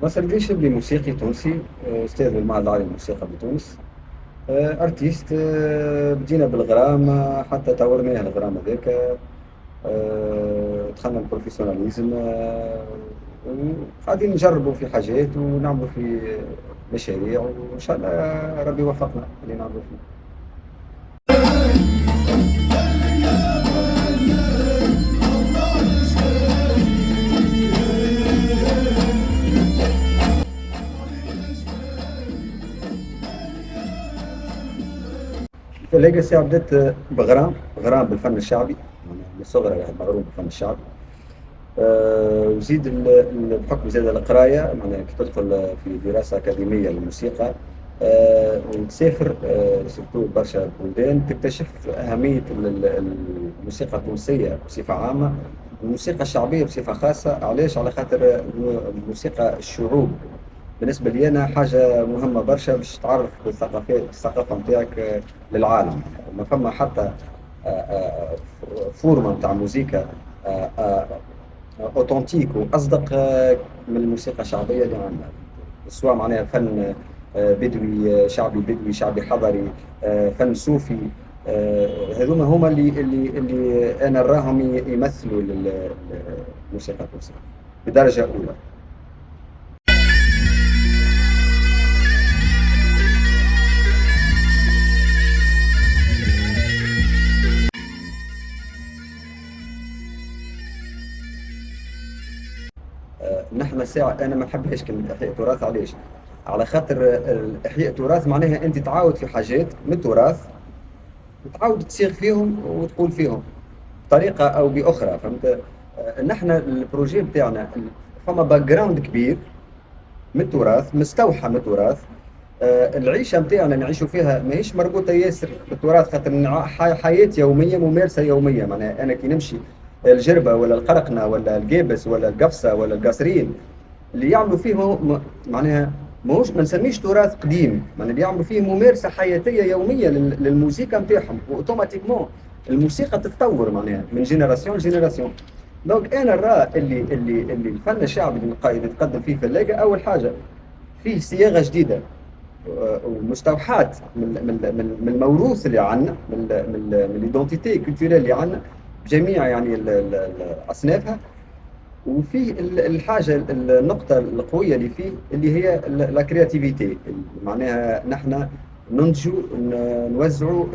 ناصر الدين شبلي موسيقي تونسي، أستاذ بالمعهد العالي للموسيقى بتونس. أرتيست. بدينا بالغرام، حتى طورناه الغرام هذاك. دخلنا البروفيسيوناليزم. وقاعدين نجربوا في حاجات ونعملوا في مشاريع، وإن شاء الله ربي يوفقنا اللي نعملوا فيه. الفلاقة ساعة بدأت بغرام بالفن الشعبي. أنا من الصغر واحد مغروم بالفن الشعبي. وزيد بحكم زاد القراية، معناها كي تدخل في دراسة أكاديمية للموسيقى، وتسافر، سيرتو برشا بلدان، تكتشف أهمية الموسيقى التونسية بصفة عامة، والموسيقى الشعبية بصفة خاصة. علاش؟ على خاطر موسيقى الشعوب بالنسبة لي أنا حاجة مهمة برشا باش تعرف الثقافة نتاعك للعالم. ما فما حتى فورمة نتاع موسيقى اوتنتيك واصدق من الموسيقى الشعبيه اللي عندنا، سواء معناها فن بدوي، شعبي بدوي، شعبي حضري، فن صوفي. هذوما هما اللي انا نراهم يمثلوا الموسيقى التونسيه بدرجه اولى. نحن ساعة أنا ما نحبهاش كلمة إحياء تراث. علاش؟ على خاطر إحياء تراث معناها أنت تعاود في حاجات من التراث وتعاود تصيغ فيهم وتقول فيهم بطريقة أو بأخرى، فهمت؟ نحن البروجي بتاعنا فما باك جراوند كبير من التراث، مستوحى من التراث. العيشة متاعنا نعيشوا فيها ماهيش مربوطة ياسر بالتراث، خاطر حياة يومية، ممارسة يومية. معناها أنا كي نمشي الجربة ولا القرقنة ولا القابس ولا القفصة ولا القصرين، اللي يعملوا فيه معناها ماهوش، ما نسميش تراث قديم، معناها اللي يعملوا فيه ممارسة حياتية يومية للموسيقى متاعهم، واوتوماتيكمون الموسيقى تتطور معناها من جينيراسيون لجينيراسيون. دونك انا نرى اللي الفن الشعبي اللي يتقدم فيه في اللاقة، اول حاجة فيه صياغة جديدة، ومستوحاة من الموروث اللي عندنا، من الايدونتيتي كولتوريل اللي عندنا بجميع يعني اصنافها. وفيه الحاجة، النقطة القوية اللي فيه اللي هي لا كرياتيفيتي، معناها نحن ننتجوا، نوزعوا،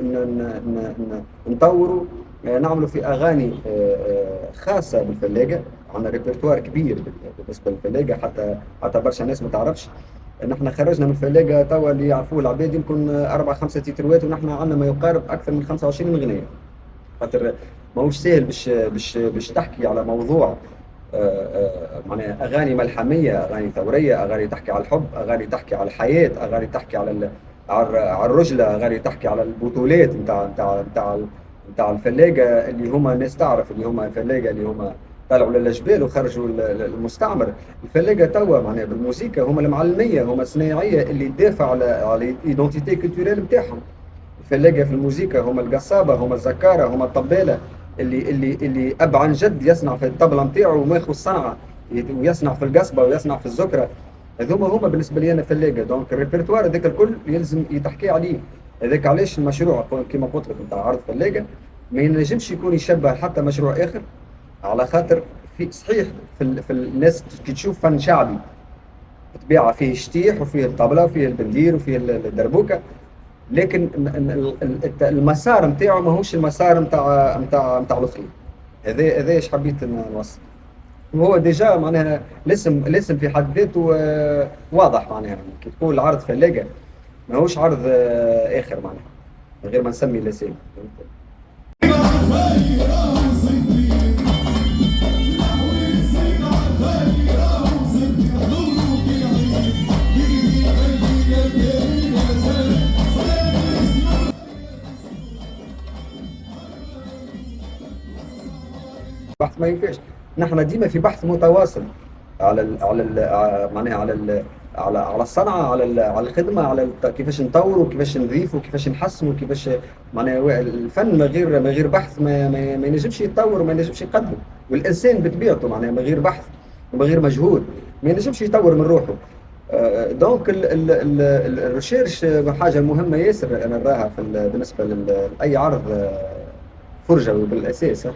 نطوروا، نعملوا في أغاني خاصة بالفلاقة. عندنا ريpertoire كبير بالنسبة للفلاقة، حتى برشا ناس ما تعرفش. نحن خرجنا من الفلاقة توا اللي يعرفوه العباد يمكن أربع خمسة تيتروات، ونحن عندنا ما يقارب أكثر من 25 أغنية. خاطر ماهوش سهل باش تحكي على موضوع، معناها اغاني ملحميه، اغاني ثوريه، اغاني تحكي على الحب، اغاني تحكي على الحياه، اغاني تحكي على الرجله، اغاني تحكي على البطولات نتاع الفلاقه اللي هما الناس تعرف، اللي هما الفلاقه اللي هما طلعوا للجبال وخرجوا المستعمر. الفلاقه توا معناها بالموسيقى هما المعلميه، هما الصنايعيه اللي تدافع على الايدونتيتي كولتوريل نتاعهم. الفلاقه في الموسيقى هما القصابه، هما الزكاره، هما الطباله، اللي اب عن جد يصنع في الطبله نتاعو وماخذ الصنعه، ويصنع في القصبه ويصنع في الزكره. هذوما بالنسبه لي انا فلاقه. دونك الريpertoire هذاك الكل يلزم يتحكي عليه. هذاك علاش المشروع كما قلت لك نتاع عرض فلاقه ما ينجمش يكون يشبه حتى مشروع اخر، على خاطر في صحيح في الناس كي تشوف فن شعبي بطبيعه فيه شتيح وفيه الطبله وفيه البندير وفيه الدربوكه، لكن المسار نتاعو ماهوش المسار نتاع الاخرين. هذا ايش حبيت نوصل. وهو ديجا معناها الاسم في حد ذاته واضح، معناها كي تقول عرض فلاقه ماهوش عرض اخر، معناها من غير ما نسمي الاسامي. بحث ما ينفعش. نحن ديما في بحث متواصل معناها على الصنعه، على الخدمه، كيفاش نطوروا، كيفاش نضيفوا، كيفاش نحسنوا، كيفاش معناها الفن من غير بحث ما ينجمش يتطور وما ينجمش يقدم. والانسان بطبيعته معناها من غير بحث ومن غير مجهود ما ينجمش يطور من روحه. دونك الريشيرش حاجه مهمه ياسر، انا نراها بالنسبه لاي عرض فرجوي بالاساس.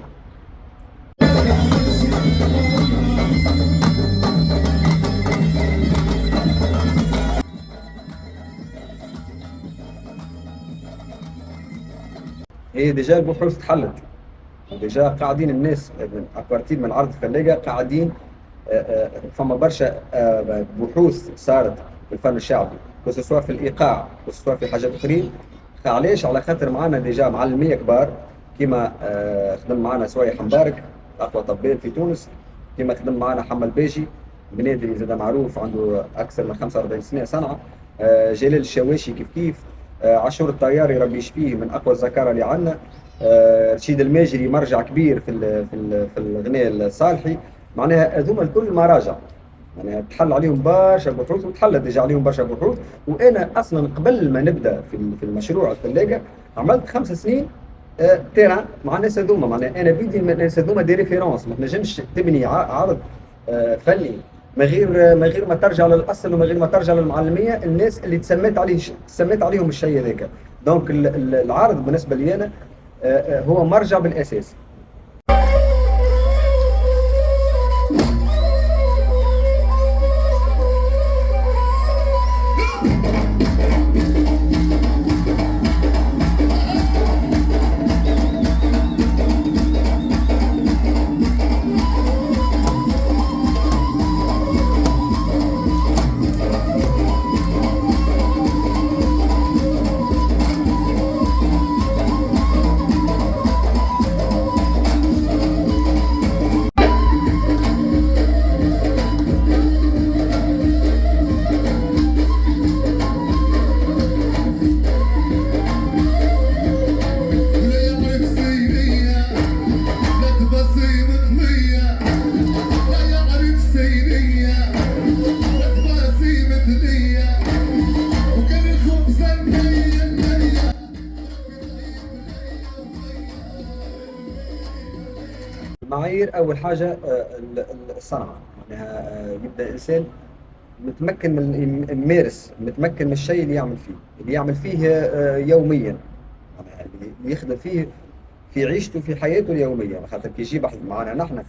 هي ديجا البحوث تحلت، ديجا قاعدين الناس ابارتير من عرض الثلاجه قاعدين. فما برشا بحوث صارت في الفن الشعبي، سواء في الايقاع سواء في حاجات اخرين. علاش؟ على خاطر معنا ديجا معلميه كبار، كيما خدم معنا سويح مبارك اقوى طبيب في تونس، كيما خدم معنا حمل بيجي بنادري زاد معروف عنده اكثر من 45 سنه صنعه، جلال الشواشي كيف كيف، عاشور الطياري ربي يشفيه من اقوى الذكاره اللي عندنا، رشيد الماجري مرجع كبير في الغناء الصالحي. معناها هذوما الكل مراجع، يعني تحل عليهم برشا بحوث وتحلت ديجا عليهم برشا بحوث. وانا اصلا قبل ما نبدا في المشروع الثلاجه عملت 5 سنين تيران مع الناس هذوما. معناها انا بيدي الناس هذوما دي ريفيرونس، ما تنجمش تبني عرض فني من غير ما ترجع للاصل ومن غير ما ترجع للمعلميه، الناس اللي تسميت عليهم الشيء هذاك. دونك العرض بالنسبه لي انا هو مرجع بالاساس. المعايير اول حاجه الصنعه، معناها يبدا انسان متمكن من يمارس، متمكن من الشيء اللي يعمل فيه يوميا، معناها اللي يخدم فيه في عيشته في حياته اليوميه. خاطر كي يجي بحث معنا نحن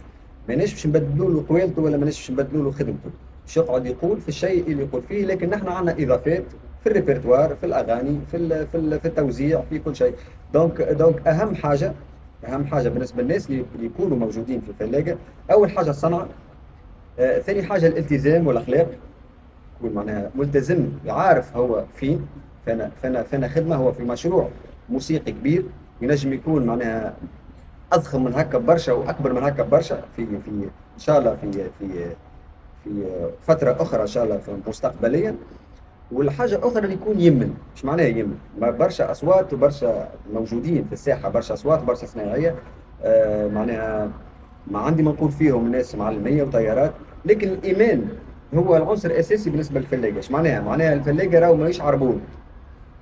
ماناش باش نبدلوا له قوالته ولا ماناش باش نبدلوا له خدمته، باش يقعد يقول في الشيء اللي يقول فيه. لكن نحن عندنا اضافات في الريpertoire، في الاغاني، في التوزيع، في كل شيء. دونك اهم حاجه بالنسبه للناس اللي يكونوا موجودين في الثلاجه، اول حاجه الصنعه، ثاني حاجه الالتزام والاخلاق، يكون معناها ملتزم عارف هو فين. فانا خدمه هو في مشروع موسيقي كبير، ينجم يكون معناها اضخم من هكا برشا واكبر من هكا برشا في ان شاء الله في فتره اخرى ان شاء الله مستقبليا. والحاجه الاخرى اللي يكون يمن، مش معناها يمن برشا اصوات وبرشا موجودين في الساحه، برشا اصوات وبرشا صناعيه، معناها ما عندي ما نقول فيهم ناس معلميه وطيارات. لكن الايمان هو العنصر الاساسي بالنسبه للفلاجه. ايش معناها الفلاجه راهو ماهيش عربون.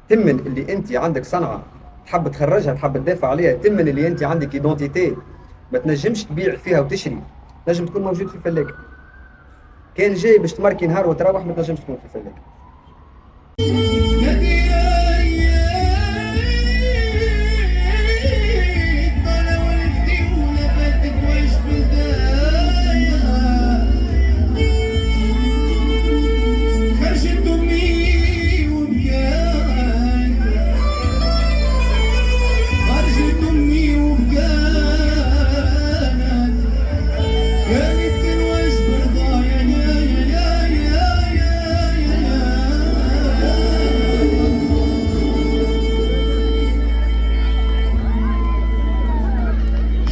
تمن اللي انت عندك صنعه تحب تخرجها، تحب تدافع عليها، تمن اللي انت عندك ايدونتيتي ما تنجمش تبيع فيها وتشري، تنجم تكون موجود في الفلاجه. كان جاي باش تماركي نهار وتروح ما تنجمش تكون في الفلاجه.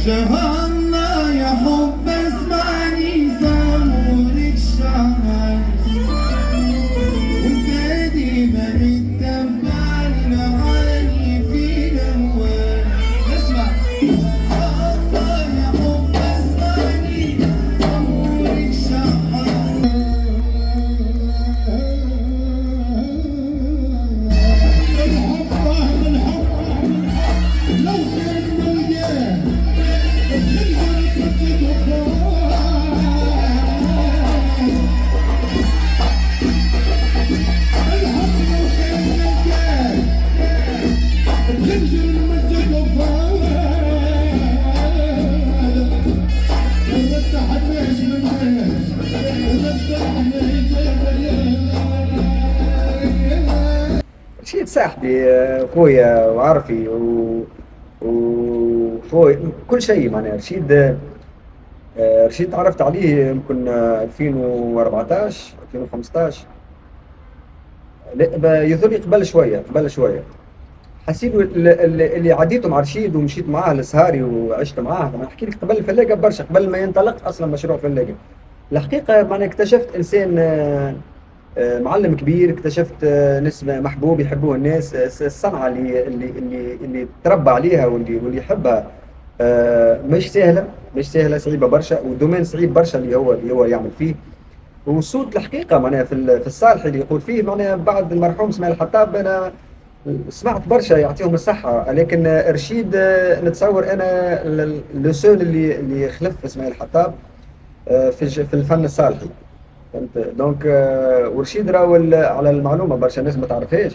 جهالنا يا حب اسمعني زمورك شعر وانت ديما متبعني معاني في الأول. اسمع الله يا حب اسمعني زمورك شعر. الحب رهن الحب لو كان مليان صاحبي خويا وعرفي وخوي كل شيء معناها رشيد. رشيد تعرفت عليه يمكن 2014 2015. لا يظل قبل شويه حسيت اللي عديته مع رشيد ومشيت معاه لسهاري وعشت معاه. انا احكي لك قبل الفلاقه برشا، قبل ما ينطلق اصلا مشروع فلاقه. الحقيقه معناها اكتشفت انسان معلم كبير، اكتشفت ناس محبوب يحبوه الناس. الصنعه اللي تربى عليها واللي يحبها مش سهله صعيبه برشا، والدومين صعيب برشا اللي هو يعمل فيه. وصوت الحقيقه معناها في الصالح اللي يقول فيه معناها بعد المرحوم اسماعيل الحطاب. انا سمعت برشا يعطيهم الصحة، لكن رشيد نتصور أنا لو سول اللي خلف اسماعيل الحطاب في الفن الصالحي، فهمت. دونك ورشيد راهو على المعلومة برشا ناس ما تعرفهاش.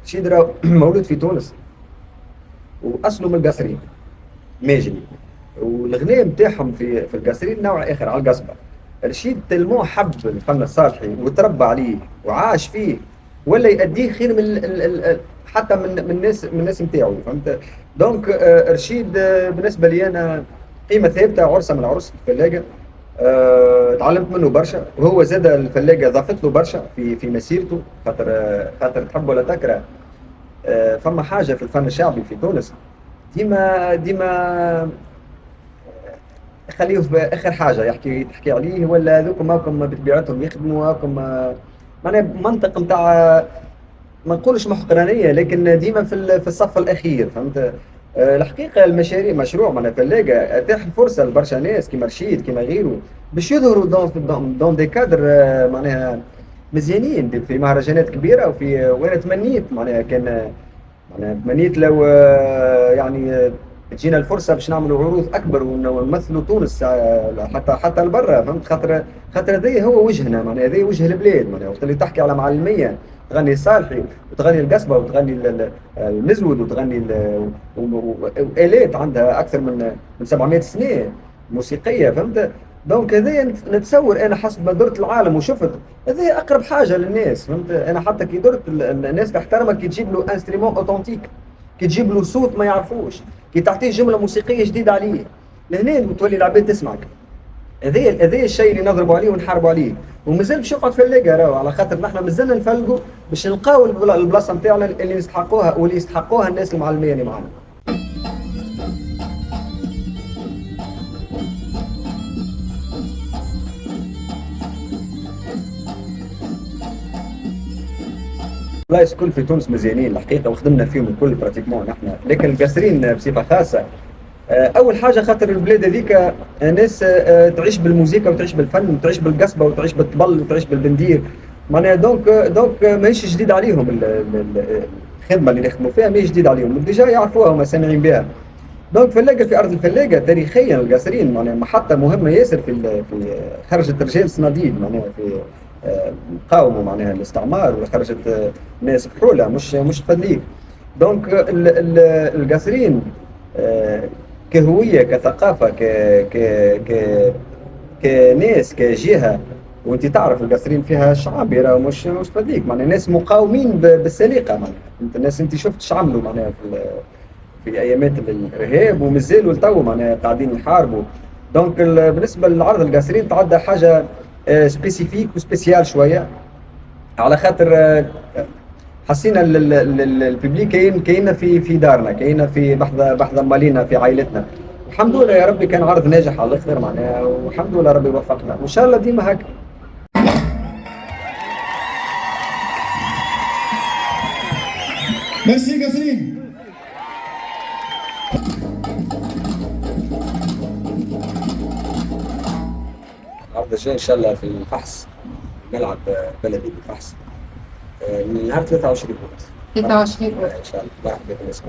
رشيد راهو مولود في تونس وأصله من القصرين ماجري، والغناء نتاعهم في القصرين نوع آخر على القصبة. رشيد تلمو حب الفن الصالحي وتربى عليه وعاش فيه، ولا يأديه خير حتى من الناس نتاعو، فهمت. دونك رشيد بالنسبه لي انا قيمه ثابته، عرسه من العرس في الفلاقه. تعلمت منه برشا، وهو زاد الفلاقه ضافت له برشا في مسيرته، خاطر تحب ولا تكره. فما حاجه في الفن الشعبي في تونس ديما خليه في اخر حاجه تحكي عليه، ولا ذوكم هاكم بطبيعتهم يخدموا هاكم معناها منطق نتاع ما نقولش محقرانيه، لكن ديما في الصف الاخير، فهمت. الحقيقه مشروع معناها فلاقه اتاح الفرصه لبرشا ناس كيما رشيد كيما غيره باش يظهروا دون دي كادر معناها مزيانين في مهرجانات كبيره. وانا تمنيت معناها معناها تمنيت لو يعني تجينا الفرصه باش نعملوا عروض اكبر ونمثلوا تونس حتى لبرا، فهمت. خاطر هذا هو وجهنا، معناها هذا وجه البلاد. معناها وقت اللي تحكي على معلميه تغني الصالحي وتغني القصبه وتغني المزود وتغني والات عندها اكثر من 700 سنه موسيقيه، فهمت. دونك هذا نتصور انا حسب ما درت العالم وشفت هذا اقرب حاجه للناس، فهمت. انا حتى كي درت الناس تحترمك كي تجيب له انسترومون اوتنتيك، كي تجيب له صوت ما يعرفوش، كي تعطيه جمله موسيقيه جديده عليه، لهنا تولي العباد تسمعك. هذا الشيء اللي نضربوا عليه ونحاربوا عليه، ومازال باش يقعد في اللاقه راهو، على خاطر نحن مازلنا نفلقوا باش نلقاو البلاصه نتاعنا اللي نستحقوها واللي يستحقوها الناس المعلميه اللي معنا. بلايص كل في تونس مزيانين الحقيقه وخدمنا فيهم الكل براتيكمون نحن، لكن القاسرين بصفه خاصه. اول حاجه خاطر البلاد هذيك ناس تعيش بالموسيقى وتعيش بالفن وتعيش بالقصبه وتعيش بالطبل وتعيش بالبندير، معناها دونك ماهيش جديد عليهم الخدمه اللي نخدموا فيها، ماهيش جديد عليهم، ديجا يعرفوها وما سامعين بها. دونك فلاقه في ارض الفلاقه تاريخيا القاسرين معناها محطه مهمه ياسر في خرجت رجال صناديد، معناها في قاوموا معناها الاستعمار، وخرجت ناس فحوله مش فدليك. دونك القاسرين كهويه كثقافه كناس كجهه، وانت تعرف القاسرين فيها شعب راه مش فدليك، معناها ناس مقاومين بالسليقه، معناها الناس انت شفت ايش عملوا معناها في ايامات الارهاب ومازالوا لتو معناها قاعدين يحاربوا. دونك بالنسبه للعرض القاسرين تعدى حاجه سبيسيفيك وسبيسيال شويه، على خاطر حسينا الببليك كاينه في دارنا، كاينه في بحذا مالينا في عائلتنا. الحمد لله يا ربي كان عرض ناجح على الاخر معناها، والحمد لله ربي وفقنا وان شاء الله ديما هكا. ميرسي قاسرين. العرض الجاي ان شاء الله في الفحص، ملعب بلدي بالفحص، نهار 23 23 ان شاء الله. الله يحفظك.